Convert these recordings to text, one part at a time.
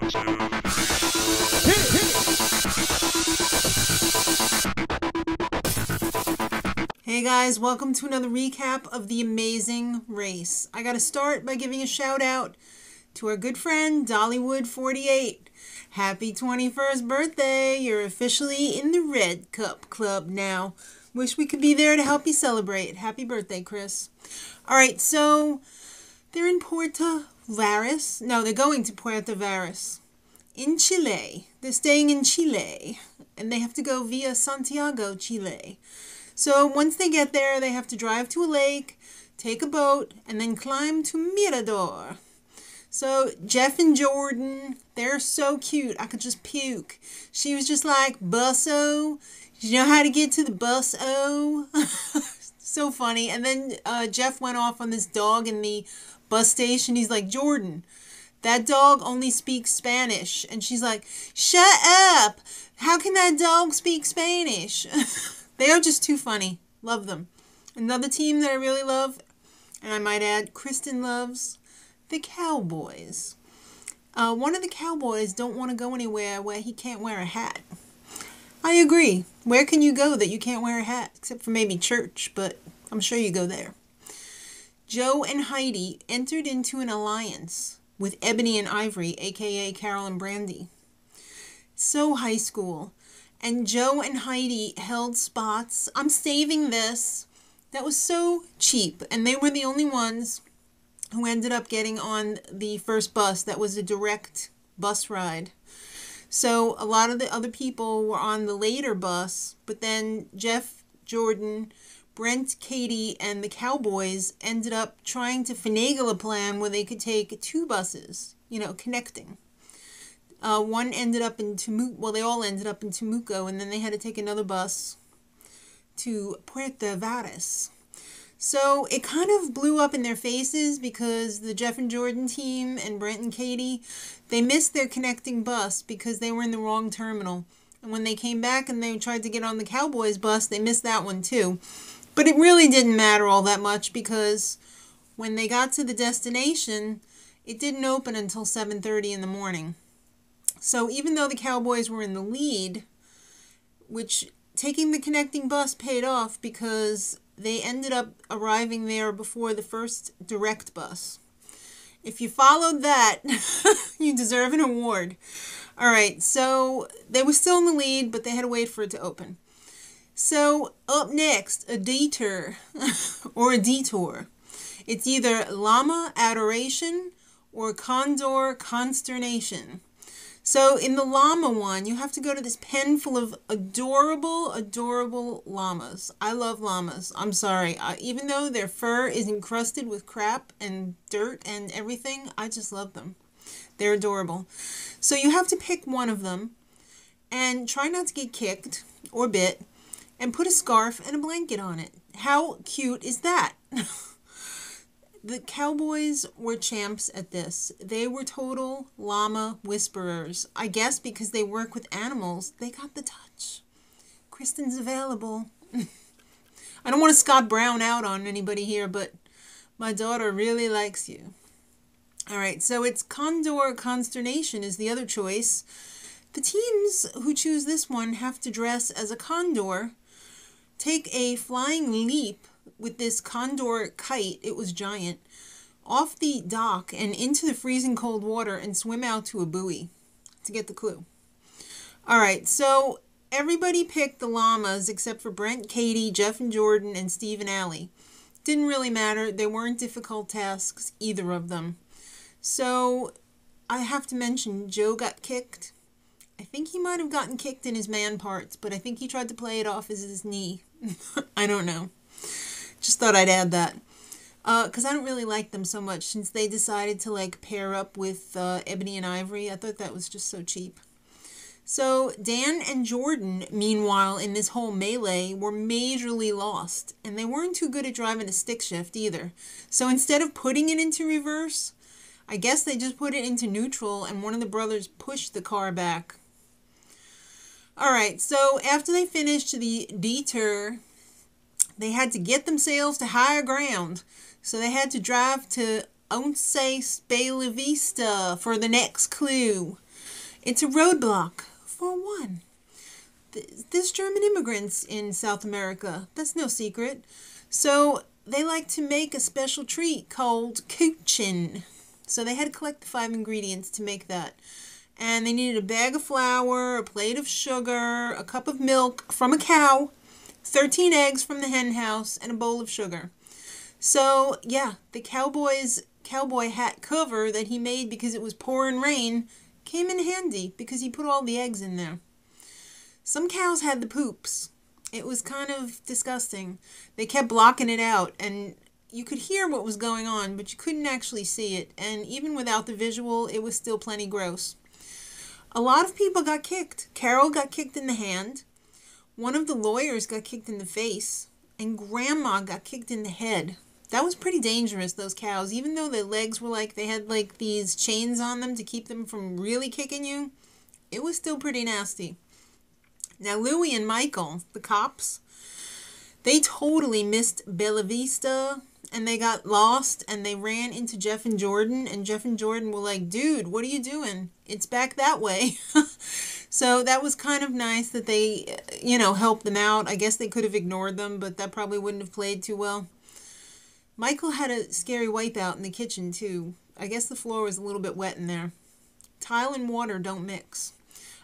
Hey guys, welcome to another recap of The Amazing Race. I gotta start by giving a shout out to our good friend Dollywood48. Happy 21st birthday! You're officially in the Red Cup Club now. Wish we could be there to help you celebrate. Happy birthday, Chris. Alright, so they're in Puerto Varas. No, they're going to Puerto Varas in Chile. They're staying in Chile and they have to go via Santiago, Chile. So once they get there, they have to drive to a lake, take a boat, and then climb to Mirador. So Jeff and Jordan, they're so cute. I could just puke. She was just like, Busso, you know how to get to the Busso? So funny. And then Jeff went off on this dog in the bus station. He's like, Jordan, that dog only speaks Spanish. And she's like, shut up. How can that dog speak Spanish? They are just too funny. Love them. Another team that I really love, and I might add, Kristen loves, the Cowboys. One of the Cowboys don't want to go anywhere where he can't wear a hat. I agree. Where can you go that you can't wear a hat? Except for maybe church, but I'm sure you go there. Joe and Heidi entered into an alliance with Ebony and Ivory, a.k.a. Carol and Brandy. So high school. And Joe and Heidi held spots. I'm saving this. That was so cheap. And they were the only ones who ended up getting on the first bus. That was a direct bus ride. So a lot of the other people were on the later bus. But then Jeff, Jordan, Brent, Caite, and the Cowboys ended up trying to finagle a plan where they could take two buses, you know, connecting. One ended up in Temuco, well, they all ended up in Temuco, and then they had to take another bus to Puerto Varas. So it kind of blew up in their faces because the Jeff and Jordan team and Brent and Caite, they missed their connecting bus because they were in the wrong terminal. And when they came back and they tried to get on the Cowboys bus, they missed that one too. But it really didn't matter all that much because when they got to the destination, it didn't open until 7:30 in the morning. So even though the Cowboys were in the lead, which taking the connecting bus paid off because they ended up arriving there before the first direct bus. If you followed that, you deserve an award. All right, so they were still in the lead, but they had to wait for it to open. So up next, a detour or a detour. It's either Llama, adoration, or Condor, consternation. So in the llama one, you have to go to this pen full of adorable, adorable llamas. I love llamas. I'm sorry. Even though their fur is encrusted with crap and dirt and everything, I just love them. They're adorable. So you have to pick one of them and try not to get kicked or bit and put a scarf and a blanket on it. How cute is that? The Cowboys were champs at this. They were total llama whisperers. I guess because they work with animals, they got the touch. Kristen's available. I don't want to Scott Brown out on anybody here, but my daughter really likes you. All right, so it's Condor, consternation is the other choice. The teams who choose this one have to dress as a condor, take a flying leap with this condor kite, it was giant, off the dock and into the freezing cold water and swim out to a buoy to get the clue. All right, so everybody picked the llamas except for Brent, Caite, Jeff and Jordan, and Steve and Allie. Didn't really matter. They weren't difficult tasks, either of them. So I have to mention Joe got kicked. I think he might have gotten kicked in his man parts, but I think he tried to play it off as his knee. I don't know. Just thought I'd add that. Because I don't really like them so much since they decided to like pair up with Ebony and Ivory. I thought that was just so cheap. So Dan and Jordan, meanwhile, in this whole melee, were majorly lost. And they weren't too good at driving a stick shift either. So instead of putting it into reverse, I guess they just put it into neutral and one of the brothers pushed the car back. Alright, so after they finished the detour, they had to get themselves to higher ground. So they had to drive to Onces Bellavista for the next clue. It's a roadblock, for one. There's German immigrants in South America. That's no secret. So they like to make a special treat called Kuchen. So they had to collect the 5 ingredients to make that. And they needed a bag of flour, a plate of sugar, a cup of milk from a cow, 13 eggs from the hen house, and a bowl of sugar. So, yeah, the cowboy hat cover that he made because it was pouring rain came in handy because he put all the eggs in there. Some cows had the poops. It was kind of disgusting. They kept blocking it out, and you could hear what was going on, but you couldn't actually see it. And even without the visual, it was still plenty gross. A lot of people got kicked. Carol got kicked in the hand. One of the lawyers got kicked in the face. And Grandma got kicked in the head. That was pretty dangerous, those cows. Even though their legs were like, they had like these chains on them to keep them from really kicking you, it was still pretty nasty. Now, Louie and Michael, the cops, they totally missed Bellavista, and they got lost, and they ran into Jeff and Jordan, and Jeff and Jordan were like, dude, what are you doing? It's back that way. So that was kind of nice that they, helped them out. I guess they could have ignored them, but that probably wouldn't have played too well. Michael had a scary wipeout in the kitchen, too. I guess the floor was a little bit wet in there. Tile and water don't mix.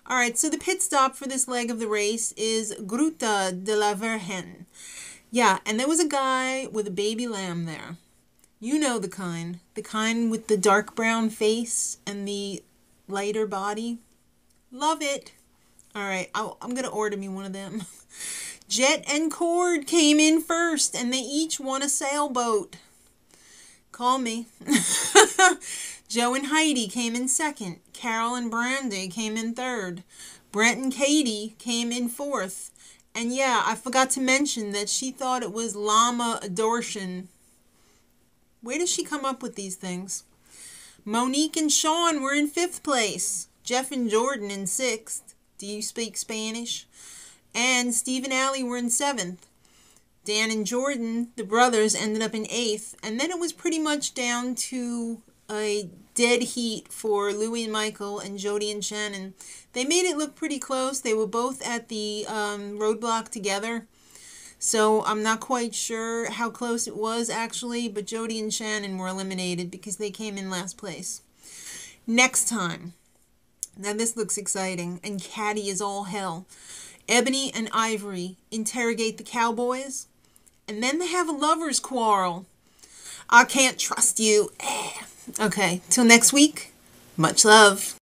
All right, so the pit stop for this leg of the race is Gruta de la Virgen. Yeah, and there was a guy with a baby lamb there. You know the kind with the dark brown face and the lighter body. Love it. All right, I'm going to order me one of them. Jet and Cord came in first, and they each won a sailboat. Call me. Joe and Heidi came in second. Carol and Brandy came in third. Brent Caite came in fourth. And yeah, I forgot to mention that she thought it was Llama adoration. Where does she come up with these things? Monique and Shawne were in 5th place. Jeff and Jordan in 6th. Do you speak Spanish? And Steve and Allie were in 7th. Dan and Jordan, the brothers, ended up in 8th. And then it was pretty much down to a dead heat for Louie Michael and Jody and Shannon. They made it look pretty close. They were both at the roadblock together. So I'm not quite sure how close it was actually, but Jody and Shannon were eliminated because they came in last place. Next time. Now this looks exciting, and catty as all hell. Ebony and Ivory interrogate the cowboys, and then they have a lover's quarrel. I can't trust you. Okay, till next week, much love.